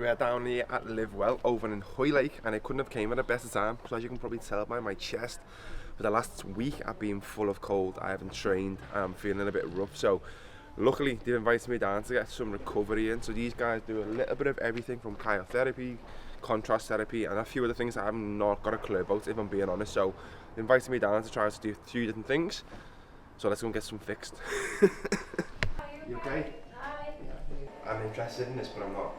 So we are down here at Livewell over in Hoylake, and it couldn't have came at a better time. So as you can probably tell by my chest, for the last week I've been full of cold. I haven't trained, I'm feeling a bit rough. So luckily they invited me down to get some recovery in. So these guys do a little bit of everything from cryotherapy, contrast therapy, and a few other things that I've not got a clue about, if I'm being honest. So they invited me down to try to do a few different things. So let's go and get some fixed. You okay? Hi. I'm interested in this, but I'm not.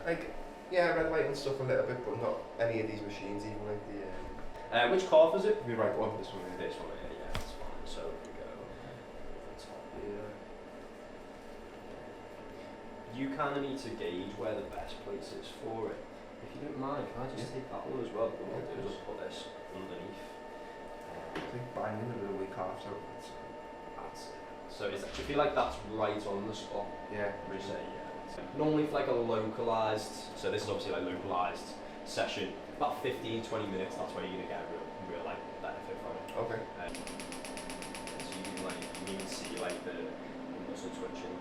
Like, yeah, red light and stuff a little bit, but not any of these machines, even like the. Which calf is it? The right one, this one. This one, yeah, that's fine. So we go top here. You kind of need to gauge where the best place is for it. If you don't mind, can I just take that one as well? What I'll do is just put this underneath. I think banging the little weak calf, so it's. That's it. So I feel like that's right on the spot. Yeah. Would you say, yeah. Normally for like a localised, so this is obviously like localised session, about 15-20 minutes, that's where you're going to get a real like benefit from it. Okay. So you can even see like the muscle twitching.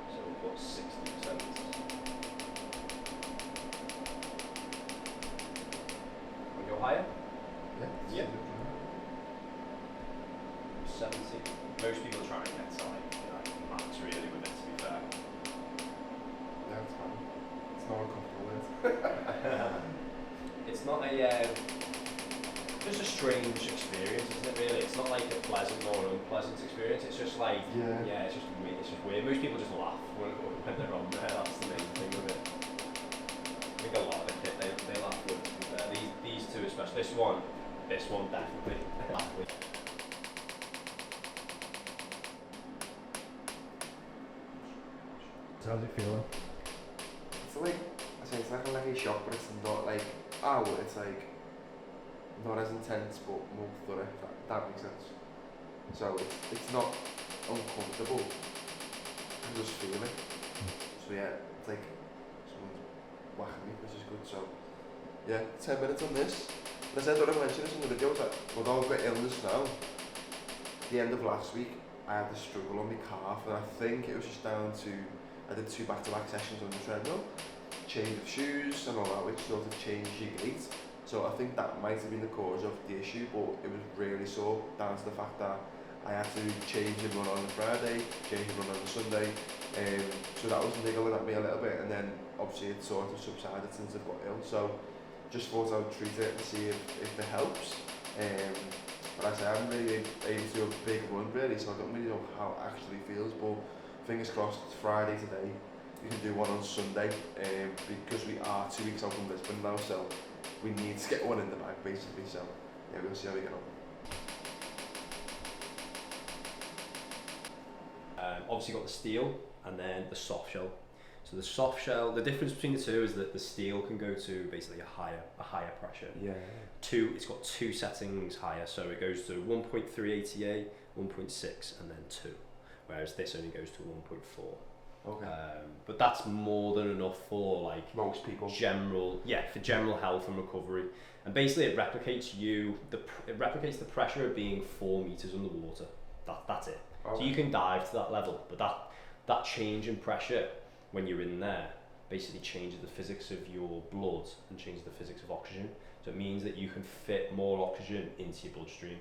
So we'll put 60%. Want to go higher? Yeah. 70. Most people try and get to like, max really with it, to be fair. Yeah, it's fine. It's not uncomfortable, is it? It's not just a strange experience, isn't it really? It's not like a pleasant or unpleasant experience, it's just like, it's just weird. Most people just laugh when they're on there, that's the main thing of it. I think a lot of the kit, they laugh with these two especially. This one definitely laugh with. How's it feeling? It's like, it's like a lucky shock, but it's not like, it's like, not as intense, but more thorough, if that makes sense. So it's not uncomfortable, I just feel it. So yeah, it's like, someone's whacking me, which is good. So yeah, 10 minutes on this. And I said, I mentioned this in the video, that with all the illness now, the end of last week, I had the struggle on my calf, and I think it was just down to, I did 2 back-to-back sessions on the treadmill, change of shoes and all that, which sort of changed your gait. So I think that might have been the cause of the issue, but it was really sore down to the fact that I had to change and run on the Friday, change and run on the Sunday. So that was niggling at me a little bit, and then obviously it sort of subsided since I've got ill. So just thought I would treat it and see if it helps. But I say I haven't really able to do a big run really, so I don't really know how it actually feels, but fingers crossed, it's Friday today. We can do one on Sunday, because we are 2 weeks out from Lisbon now, so we need to get one in the bag basically. So yeah, we'll see how we get on. Obviously got the steel and then the soft shell. So the soft shell, the difference between the two is that the steel can go to basically a higher pressure. Yeah. It's got 2 settings higher, so it goes to 1.3 ATA, 1.6, and then 2. Whereas this only goes to 1.4. Okay. But that's more than enough for like most people. For general health and recovery. And basically, it replicates the pressure of being 4 meters underwater. That's it. Okay. So you can dive to that level, but that change in pressure when you're in there basically changes the physics of your blood and changes the physics of oxygen. So it means that you can fit more oxygen into your bloodstream.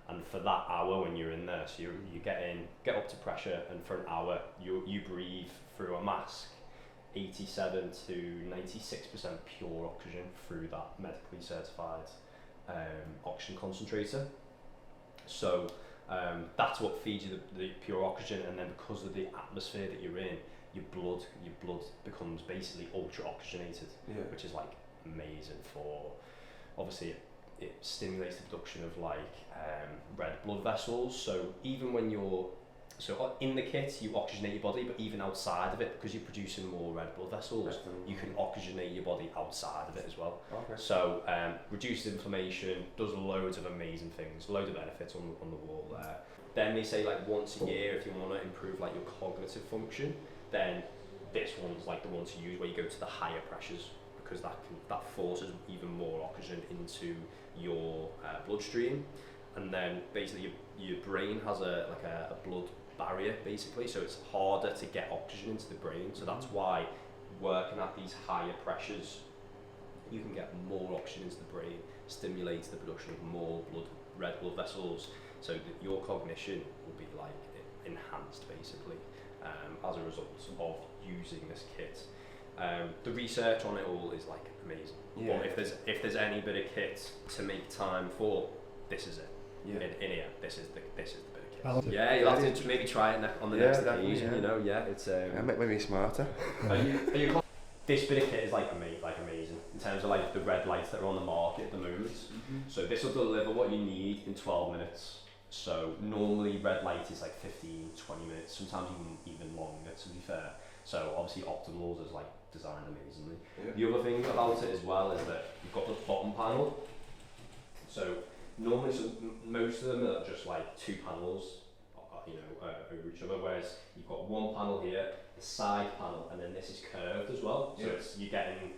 And for that hour when you're in there, so you get up to pressure, and for an hour you breathe through a mask 87 to 96% pure oxygen through that medically certified oxygen concentrator. So that's what feeds you the pure oxygen, and then because of the atmosphere that you're in, your blood becomes basically ultra oxygenated, which is like amazing for, obviously it stimulates the production of like red blood vessels. So even when in the kit you oxygenate your body, but even outside of it, because you're producing more red blood vessels, you can oxygenate your body outside of it as well. Okay. So reduces inflammation, does loads of amazing things, loads of benefits on the wall there. Then they say like once a year, if you want to improve like your cognitive function, then this one's like the one to use, where you go to the higher pressures, because that forces even more oxygen into your bloodstream. And then basically your brain has a blood barrier basically, so it's harder to get oxygen into the brain. So that's why working at these higher pressures, you can get more oxygen into the brain, stimulates the production of more red blood vessels, so that your cognition will be like enhanced basically as a result of using this kit. The research on it all is like amazing. Yeah. But if there's any bit of kit to make time for, this is it. Yeah. In here, this is the bit of kit. Balance. Yeah, you'll have to maybe try it on the next occasion. Yeah. You know, yeah, it's. Make me smarter. Are you this bit of kit is like amazing in terms of like the red lights that are on the market at the moment. So this will deliver what you need in 12 minutes. So normally red light is like 15, 20 minutes, sometimes even longer, to be fair. So obviously Optimals is like designed amazingly. Yeah. The other thing about it as well is that you've got the bottom panel. So normally, most of them are just like two panels, over each other. Whereas you've got one panel here, the side panel, and then this is curved as well. So you're getting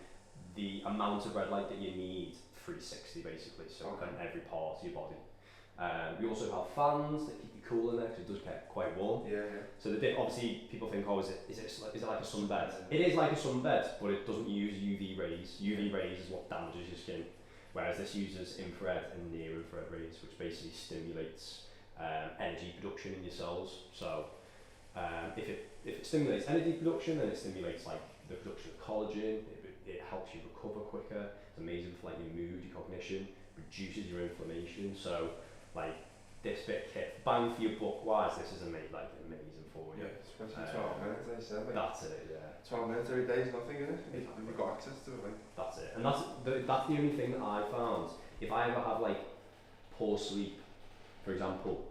the amount of red light that you need 360 basically. So on every part of your body. We also have fans that keep you cool in there because it does get quite warm. Yeah. So obviously people think, is it like a sunbed? It is like a sunbed, but it doesn't use UV rays. UV rays is what damages your skin, whereas this uses infrared and near infrared rays, which basically stimulates energy production in your cells. So if it stimulates energy production, then it stimulates like the production of collagen. It helps you recover quicker. It's amazing for like your mood, your cognition, reduces your inflammation. So like this bit of kit, bang for your buck wise, this is amazing for you. Yeah, especially 12 minutes, I said. Like, that's it, yeah. 12 minutes every day is nothing, is it? You've got access to it, like. That's it, and that's the only thing that I found. If I ever have like poor sleep, for example,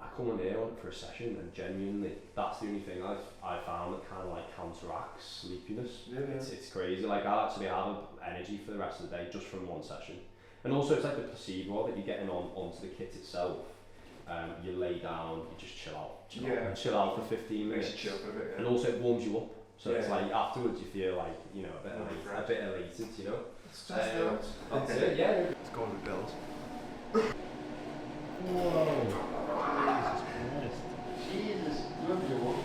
I come on here for a session, and genuinely, that's the only thing I found that kind of like counteracts sleepiness. Yeah. It's crazy. Like I'll actually have energy for the rest of the day just from one session. And also it's like the placebo that you're getting onto the kit itself. You lay down, you just chill out chill out for 15 minutes. Makes you chill for a bit, yeah. And also it warms you up. So it's Yeah. like afterwards you feel like, a bit elated, you know. That's it, yeah. Let's go on the bills. Whoa. Jesus Christ. Jesus, love you one.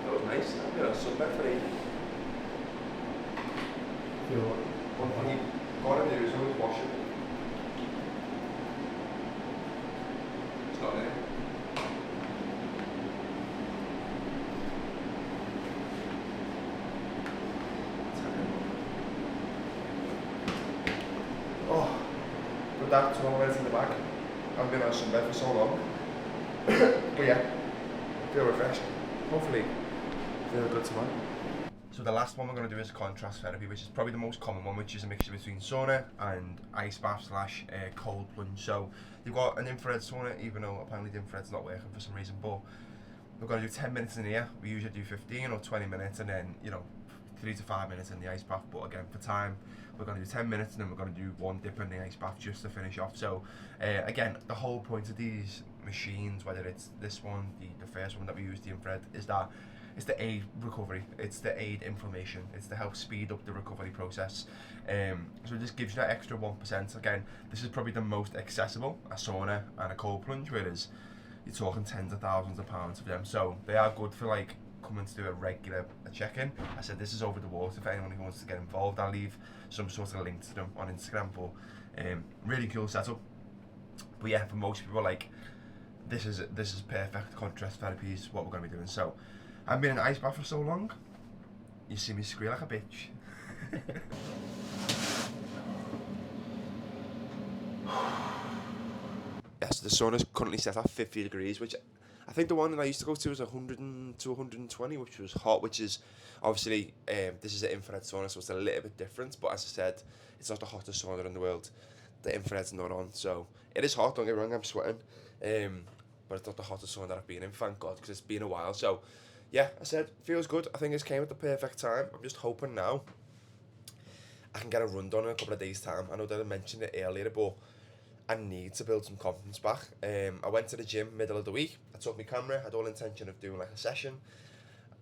That was nice. I did a sunbed for ages. One thing you gotta do is always wash it. It's not there. Oh, with that 12 minutes in the back, I've been on sunbed for so long. But yeah, feel refreshed. Hopefully, feel good tomorrow. So the last one we're going to do is contrast therapy, which is probably the most common one, which is a mixture between sauna and ice bath / cold plunge. So you've got an infrared sauna, even though apparently the infrared's not working for some reason, but we're going to do 10 minutes in here. We usually do 15 or 20 minutes and then, 3 to 5 minutes in the ice bath. But again, for time, we're going to do 10 minutes and then we're going to do one dip in the ice bath just to finish off. So again, the whole point of these machines, whether it's this one, the first one that we use, the infrared, is that it's to aid recovery, it's to aid inflammation, it's to help speed up the recovery process. So it just gives you that extra 1%. Again, this is probably the most accessible, a sauna and a cold plunge, whereas you're talking tens of thousands of pounds for them. So they are good for like coming to do a regular check-in. I said this is over the water for anyone who wants to get involved. I'll leave some sort of link to them on Instagram, but really cool setup. But yeah, for most people, like this is perfect. Contrast therapy is what we're going to be doing. So I've been in ice bath for so long, you see me squeal like a bitch. Yes, the sauna's currently set at 50 degrees, which I think the one that I used to go to was 100 to 120, which was hot, which is obviously, this is an infrared sauna, so it's a little bit different, but as I said, it's not the hottest sauna in the world. The infrared's not on, so it is hot, don't get me wrong, I'm sweating, but it's not the hottest sauna that I've been in, thank God, because it's been a while. So yeah, I said, feels good. I think this came at the perfect time. I'm just hoping now I can get a run done in a couple of days' time. I know that I mentioned it earlier, but I need to build some confidence back. I went to the gym middle of the week. I took my camera, had all intention of doing like a session.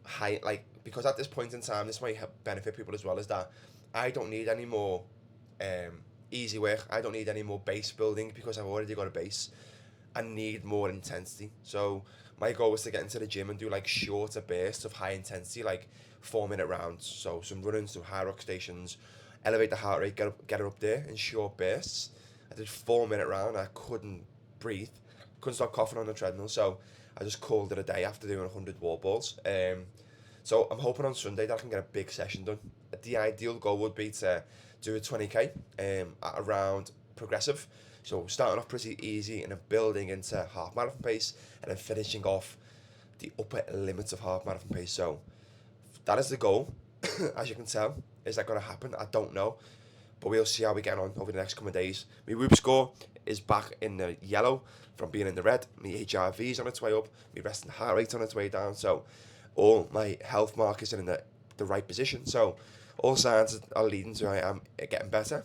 high, like, because at this point in time, this might benefit people as well, is that I don't need any more easy work. I don't need any more base building because I've already got a base. I need more intensity. So my goal was to get into the gym and do like shorter bursts of high intensity, like 4 minute rounds. So some running, some Hyrox stations, elevate the heart rate, get her up there in short bursts. I did 4 minute round. I couldn't breathe, couldn't stop coughing on the treadmill. So I just called it a day after doing 100 wall balls. So I'm hoping on Sunday that I can get a big session done. The ideal goal would be to do a 20k at around progressive. So starting off pretty easy and then building into half marathon pace and then finishing off the upper limits of half marathon pace. So that is the goal. As you can tell, is that going to happen? I don't know, but we'll see how we get on over the next couple of days. My whoop score is back in the yellow from being in the red. My HRV is on its way up. My resting heart rate's on its way down. So all my health markers are in the right position. So all signs are leading to I am getting better.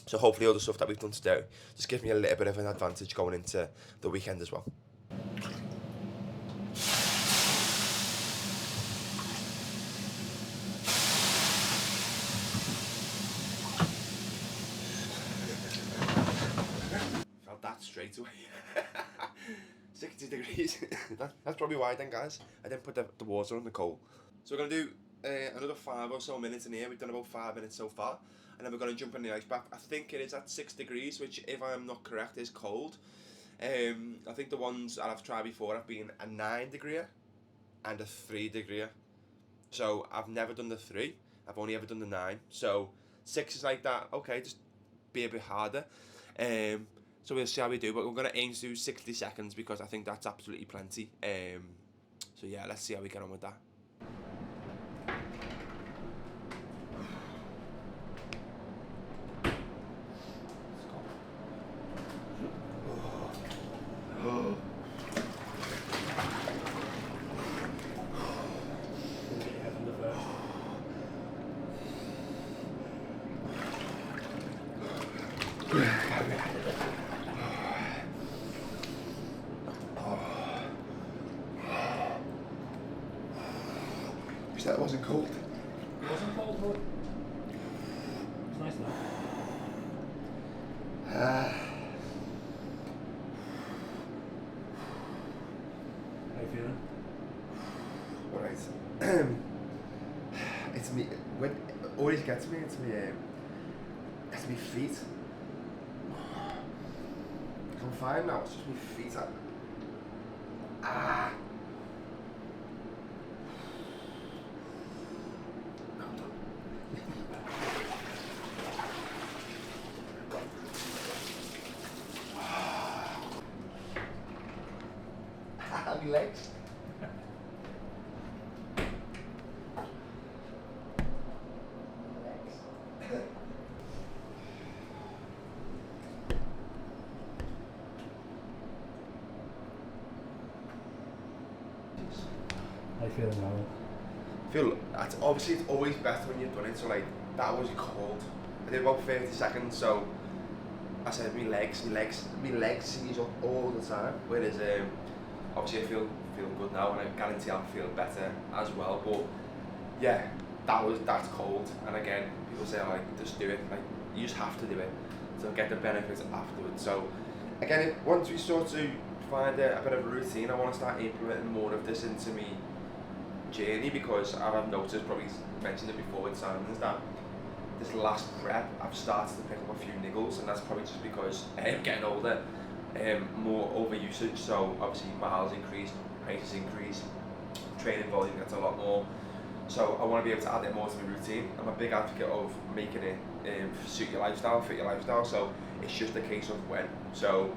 So hopefully all the stuff that we've done today just gives me a little bit of an advantage going into the weekend as well. Felt that straight away. 60 degrees. That's probably why then, guys. I didn't put the water on the coal. So we're going to do another 5 or so minutes in here. We've done about 5 minutes so far. And then we're going to jump in the ice bath. I think it is at 6 degrees, which, if I'm not correct, is cold. I think the ones that I've tried before have been a 9 degree and a 3 degree. So I've never done the 3. I've only ever done the 9. So 6 is like that. Okay, just be a bit harder. So we'll see how we do. But we're going to aim to do 60 seconds because I think that's absolutely plenty. So yeah, let's see how we get on with that. You said it wasn't cold. It wasn't cold, but it's nice enough. How you feeling? Alright. It's me. What always gets me. It's me feet. I'm fine now. It's just my feet. Ah. My legs. How you feeling now? Obviously it's always better when you've done it. So like that was cold. I did about 30 seconds. So I said my legs seize up all the time. Whereas obviously I feel good now, and I guarantee I'll feel better as well. But yeah, that's cold. And again, people say like just do it. Like you just have to do it to get the benefits afterwards. So again, once we start to find a bit of a routine, I want to start implementing more of this into me journey, because I've noticed, probably mentioned it before with Simons, that this last prep I've started to pick up a few niggles, and that's probably just because I'm getting older, more overusage. So obviously miles increase, paces increase, training volume gets a lot more. So I want to be able to add it more to my routine. I'm a big advocate of making it suit your lifestyle, fit your lifestyle. So it's just a case of when. So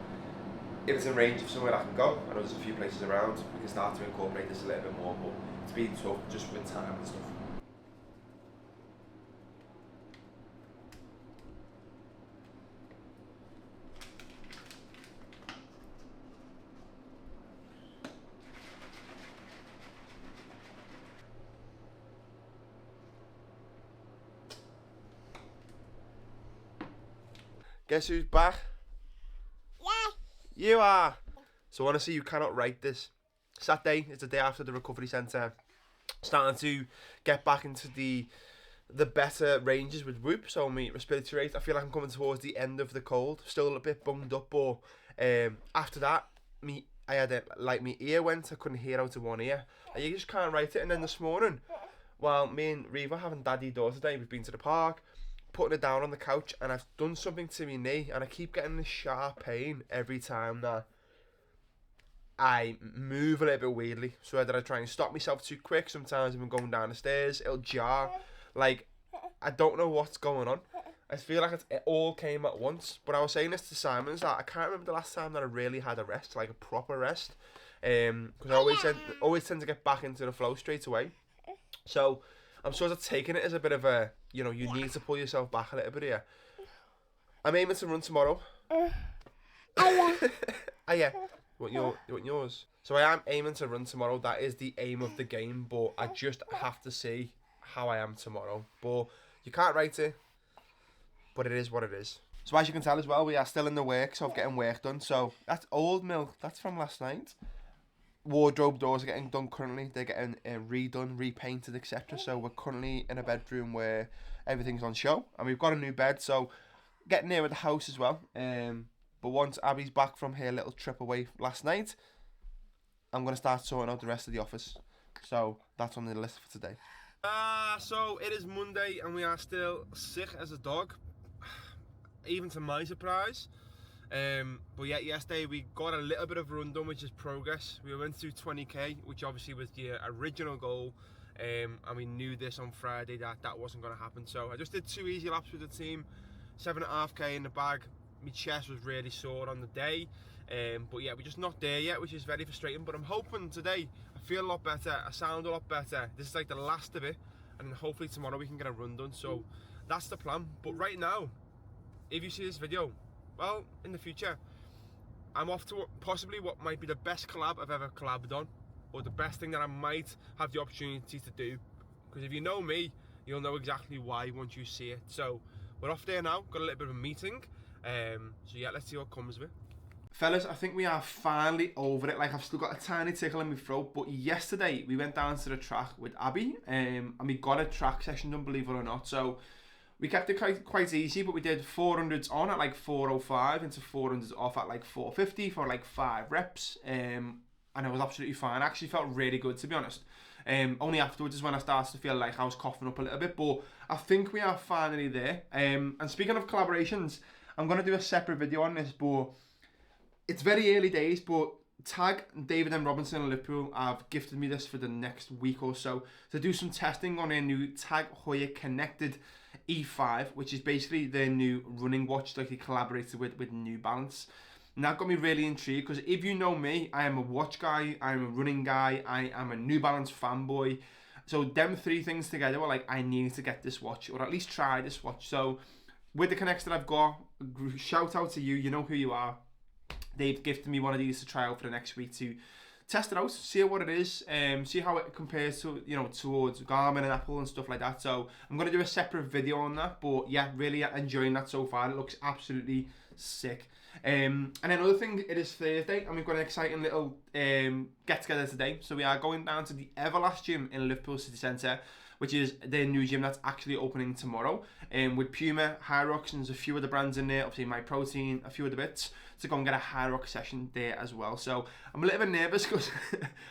if it's in range of somewhere I can go, I know there's a few places around, we can start to incorporate this a little bit more, but it's been tough just with time and stuff. Guess who's back? Yeah. You are. So honestly, you cannot write this. Saturday is the day after the recovery centre. starting to get back into the better ranges with whoop, so my respiratory rate, I feel like I'm coming towards the end of the cold, still a bit bunged up, but after that, I had my ear went, I couldn't hear out of one ear, and you just can't write it. And then this morning, while me and Reva having daddy door today, we've been to the park, putting it down on the couch, and I've done something to my knee, and I keep getting this sharp pain every time that I move a little bit weirdly. So whether I try and stop myself too quick, sometimes even going down the stairs, it'll jar. Like, I don't know what's going on. I feel like it all came at once. But I was saying this to Simon, that I can't remember the last time that I really had a rest, like a proper rest. Because I always tend to get back into the flow straight away. So I'm sort of taking it as a bit of a, you need to pull yourself back a little bit here. I'm aiming to run tomorrow. Yeah. You want yours? So I am aiming to run tomorrow. That is the aim of the game. But I just have to see how I am tomorrow. But you can't write it. But it is what it is. So as you can tell as well, we are still in the works of getting work done. So that's old milk. That's from last night. Wardrobe doors are getting done currently. They're getting redone, repainted, etc. So we're currently in a bedroom where everything's on show. And we've got a new bed. So getting near with the house as well. But once Abby's back from her little trip away last night, I'm going to start sorting out the rest of the office. So that's on the list for today. So it is Monday and we are still sick as a dog. Even to my surprise. But yeah, yesterday we got a little bit of a run done, which is progress. We went through 20k, which obviously was the original goal. And we knew this on Friday that wasn't going to happen. So I just did 2 easy laps with the team. 7.5k in the bag. My chest was really sore on the day, but yeah, we're just not there yet, which is very frustrating. But I'm hoping today I feel a lot better, I sound a lot better. This is like the last of it, and hopefully tomorrow we can get a run done. So that's the plan. But right now, if you see this video, well, in the future, I'm off to possibly what might be the best collab I've ever collabed on, or the best thing that I might have the opportunity to do. Because if you know me, you'll know exactly why once you see it. So we're off there now, got a little bit of a meeting. So yeah, let's see what comes of it. Fellas, I think we are finally over it. Like, I've still got a tiny tickle in my throat, but yesterday we went down to the track with Abby, and we got a track session done, believe it or not. So we kept it quite easy, but we did 400s on at like 405 into 400s off at like 450 for like 5 reps, and it was absolutely fine. I actually felt really good, to be honest. Only afterwards is when I started to feel like I was coughing up a little bit, but I think we are finally there. And speaking of collaborations, I'm going to do a separate video on this, but it's very early days, but Tag, David and Robinson in Liverpool have gifted me this for the next week or so to do some testing on their new Tag Heuer Connected E5, which is basically their new running watch that they collaborated with New Balance. And that got me really intrigued, because if you know me, I am a watch guy, I am a running guy, I am a New Balance fanboy. So them 3 things together were like, I need to get this watch, or at least try this watch. So with the connects that I've got, shout out to you, you know who you are. They've gifted me one of these to try out for the next week to test it out, see what it is, see how it compares to, towards Garmin and Apple and stuff like that. So I'm going to do a separate video on that, but yeah, really enjoying that so far. It looks absolutely sick. And another thing, it is Thursday and we've got an exciting little get together today. So we are going down to the Everlast gym in Liverpool City Centre, which is their new gym that's actually opening tomorrow, with Puma, Hyrox, and there's a few other brands in there, obviously My Protein, a few other bits, to go and get a Hyrox session there as well. So I'm a little bit nervous because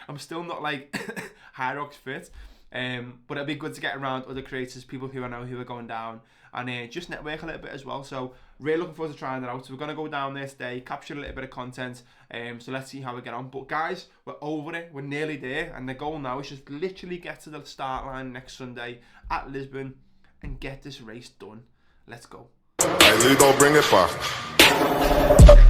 I'm still not like Hyrox fit, but it'll be good to get around other creators, people who I know who are going down, and just network a little bit as well. So really looking forward to trying that out. So we're going to go down there today, capture a little bit of content, so let's see how we get on. But guys, we're over it, we're nearly there, and the goal now is just literally get to the start line next Sunday at Lisbon and get this race done. Let's go. Hey, Ludo, bring it back.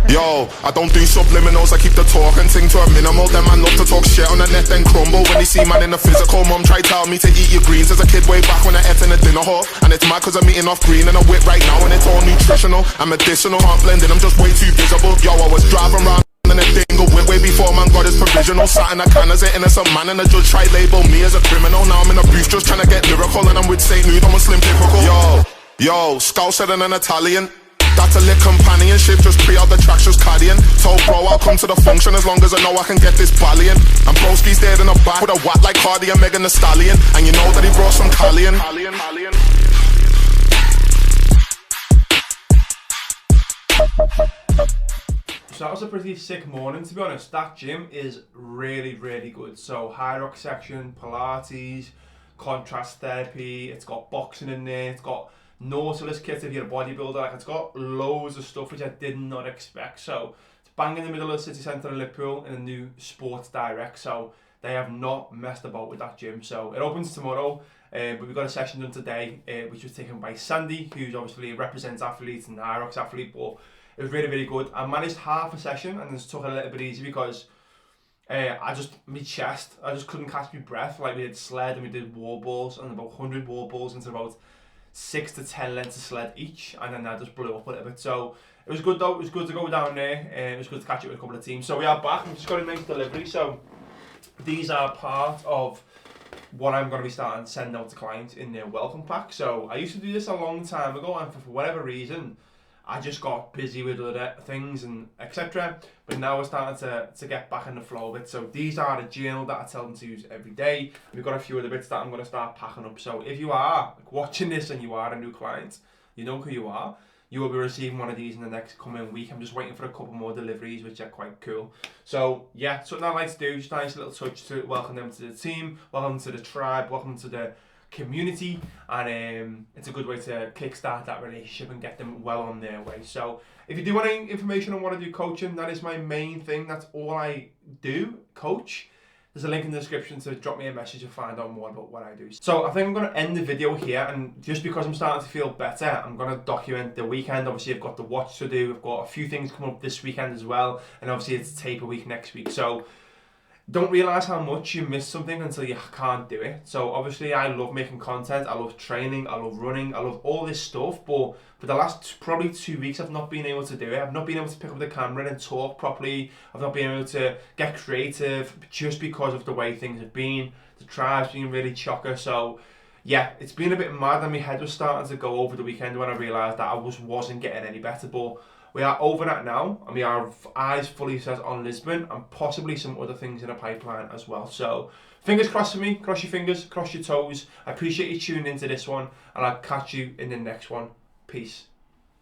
Yo, I don't do subliminals, I keep the talk and sing to a minimal. Them man love to talk shit on the net then crumble when they see man in the physical. Mom tried tell me to eat your greens as a kid way back when I ate in the dinner hall. And it's mad cause I'm eating off green and I whip right now and it's all nutritional and medicinal. Can't blend in, I'm just way too visible. Yo, I was driving round in a dingle whip way before man got his provisional. Sat in a can as an innocent man and the judge tried label me as a criminal. Now I'm in a booth just trying to get lyrical and I'm with St. Nude, I'm a slim typical. Yo, Skool said in an Italian, That's a lit companionship, just pre out the tracks, just carrying. Told bro I'll come to the function as long as I know I can get this ballying. And broski's there in the back with a watt like Hardy and Megan Thee Stallion. And you know that he brought some Callian. So that was a pretty sick morning, to be honest. That gym is really, really good. So Hyrox section, Pilates, contrast therapy, it's got boxing in there, it's got Nautilus kits if you're a bodybuilder, like it's got loads of stuff which I did not expect. So it's bang in the middle of the city centre in Liverpool in a new Sports Direct. So they have not messed about with that gym. So it opens tomorrow, but we've got a session done today, which was taken by Sandy, who's obviously represents athletes and Hyrox athlete, but it was really, really good. I managed half a session and just took it a little bit easy because I just couldn't catch my breath. Like we did sled and we did wall balls and about 100 wall balls into about 6 to 10 lengths of sled each, and then I just blew up a little bit. So it was good though, it was good to go down there, and it was good to catch up with a couple of teams. So we are back, we've just got a nice delivery. So these are part of what I'm going to be starting to send out to clients in their welcome pack. So I used to do this a long time ago, and for whatever reason I just got busy with other things and etc. But now we're starting to get back in the flow of it. So these are the journal that I tell them to use every day. We've got a few other bits that I'm going to start packing up. So if you are watching this and you are a new client, you know who you are. You will be receiving one of these in the next coming week. I'm just waiting for a couple more deliveries, which are quite cool. So yeah, something I like to do, just a nice little touch to welcome them to the team, welcome them to the tribe, welcome them to the community, and it's a good way to kickstart that relationship and get them well on their way. So if you do want any information on what I do coaching, that is my main thing. That's all I do, coach. There's a link in the description to drop me a message and find out more about what I do. So I think I'm going to end the video here, and just because I'm starting to feel better, I'm going to document the weekend. Obviously I've got the watch to do, I've got a few things coming up this weekend as well, and obviously it's taper week next week. So don't realise how much you miss something until you can't do it. So obviously I love making content, I love training, I love running, I love all this stuff, but for the last probably 2 weeks I've not been able to do it. I've not been able to pick up the camera and talk properly. I've not been able to get creative just because of the way things have been. The tribe's been really chocker. So yeah, it's been a bit mad, and my head was starting to go over the weekend when I realised that I wasn't getting any better. But we are over that now, and we are eyes fully set on Lisbon and possibly some other things in the pipeline as well. So fingers crossed for me, cross your fingers, cross your toes. I appreciate you tuning into this one, and I'll catch you in the next one. Peace.